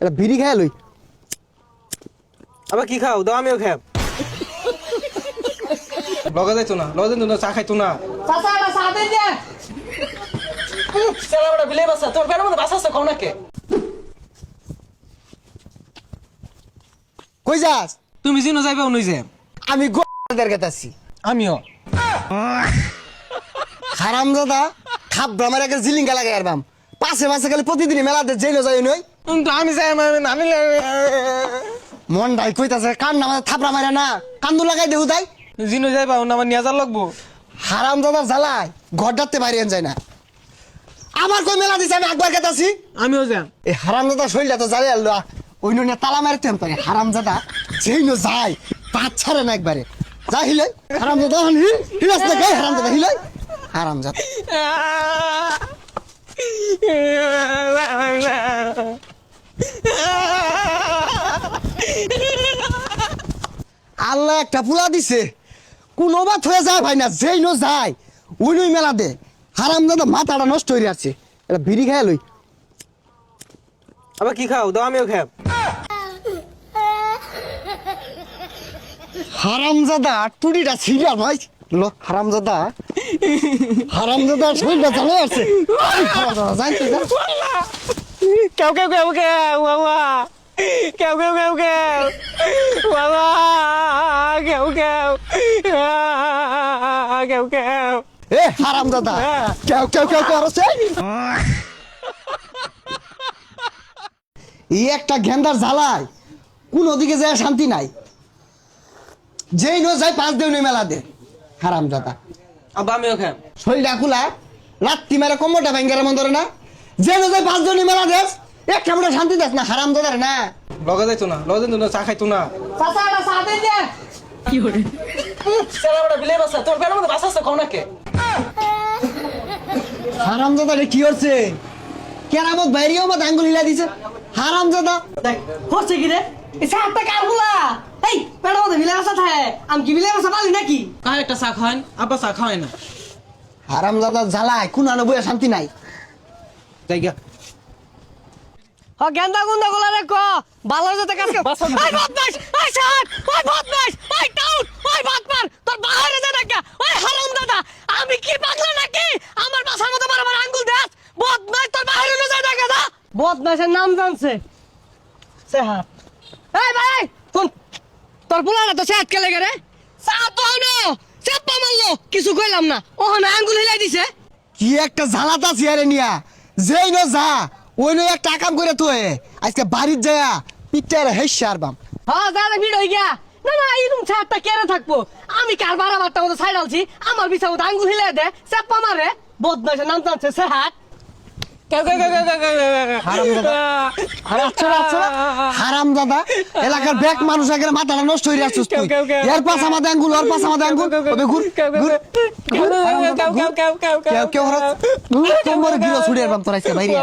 এটা বিড়ি খায় লই। আবার কি খাও দাও আমিও খাব। লগে যাইতো না চা খাইতো না। চাচা এটা চা দেন যে। চলা বড় বিলে বাসা তোর পেটের মধ্যে বাসা আছে খাও নাকে। কই যাস? তুমি জিনো যাইবে অনুই যে আমি গোদের গেতাছি। আমিও হারামজাদা খাপ ব্রামার একটা জিলিঙ্গা লাগাই আরবাম। পাশে পাশে খালি প্রতিদিনই মেলা দে জেলো যাই নই। কিন্তু আমি যাই আমি মন ডাই কইতাছে কান না থাপড়া মারে না কান্দু লাগাই দেউ তাই। জিনো যাইবা আমার নিয়ে যার লাগবো। হারামজাদা জ্বালায় ঘর ডাকতে বাইরে যায় না। আমার কই মেলা দিছে আমি একবার গেতাছি। আমিও যাম। এই হারামজাদা শরীরটা তো জ্বালিয়ে আনলো। ওই নুনে তালা মারতেন পারে হারামজাদা যেই নো যায় পাঁচ ছাড়ে না একবারে যা হিলাই হারামজাদা হিলাস না গায়ে হারামজাদা হিলাই হারামজাদা। আল্লাহ একটা পুলা দিছে কোন বাত হয়ে যায় ভাই না যেই নো যায় ওই নই মেলা দে। হারামজাদা মাথাটা নষ্ট হয়ে যাচ্ছে। এটা বিড়ি খায় লই। আবার কি খাও দাও আমিও খাব। হারামজাদা টুরিটা ছিড়া ভাই লো হারামজাদা শরীরটা চালে আছে। জানতে যা কেউ কেউ কেউ কেউ বাবা কেউ কেউ কেউ কেউ বাবা কেউ কেউ কেউ কেউ এ হারামজাদা কেউ কেউ কেউ করছে। এই একটা গেন্দার জ্বালায় কোন ওদিকে যায় শান্তি নাই। যেই নো যায় পাঁচ দেউনি মেলা দে হারামজাদা। আবার আমিও খাব। শরীরটা খুলা রাত্রি মেরে কোমরটা ভেঙ্গার মন ধরে না। যে নো যায় পাঁচ দেউনি মেলা দেশ একটা মোটা শান্তি দেশ না হারামজাদার না। লগে যাইতো না চা খাইতো না। চাচা এটা চা দেন যে। চলা বড় বিলে বাসা তোর পেটের মধ্যে বাসা আছে খাও নাকে। হারামজাদা রে কি হচ্ছে কেরামত বাইরেও মত আঙ্গুল হিলা দিছে হারামজাদা। দেখ হচ্ছে কি রে এই চাটা কারগুলা এই পেড়া মধ্যে বিলে আসা থাকে আমি কি বিলে আসা পালি নাকি কার একটা চা খাওয়ান আব্বা চা খাওয়ায় না। হারামজাদা জ্বালায় কোন আনো বইয়া শান্তি নাই। জায়গা হ গেন্দা গুন্দা গুলা রে ক ভালো যেতে কাজ কর ওই বদমাশ ওই শাট ওই বদমাশ ওই টাউট ওই বাটপার তোর বাইরে যা দেখা ওই হারামজাদা আমি কি পাগলা নাকি আমার বাসার মধ্যে বারবার আঙ্গুল দেস বদমাশ তোর বাইরে যা দেখা দা বদমাশের নাম জানছে সেহাত এই ভাই শুন তোর পোলাটা তো সেহাত কেলে রে সা তো হনো চাপা মারলো কিছু কইলাম না ওখানে আঙ্গুল হিলাই দিছে কি একটা জ্বালাতা চেয়ারে নিয়া যেই নো যা ওই নো একটা কাম করে তুই আজকে বাড়ির যায়া পিঠটা হেসে আরবাম। হ্যাঁ দাদা ভিড় হয়ে গিয়া না না এরকম ছাড়টা কেন থাকবো আমি কার বারাবারটা মতো সাইড আলছি আমার বিছা মতো আঙ্গুল হিলে দে চাপা মারে বদমাশের নাম জানছে সে হাত হারামজাদা এলাকার ব্যাক মানুষ আগের মাথাটা নষ্ট হয়ে যাচ্ছিস তুই। এর পাশ আমাদের আঙ্গুল ওর পাশ আমাদের আঙ্গুল ওবে ঘুর ঘুর কেউ কেউ কোমরে গিলো ছুড়ে আরবাম তোর আজকে বাইরে।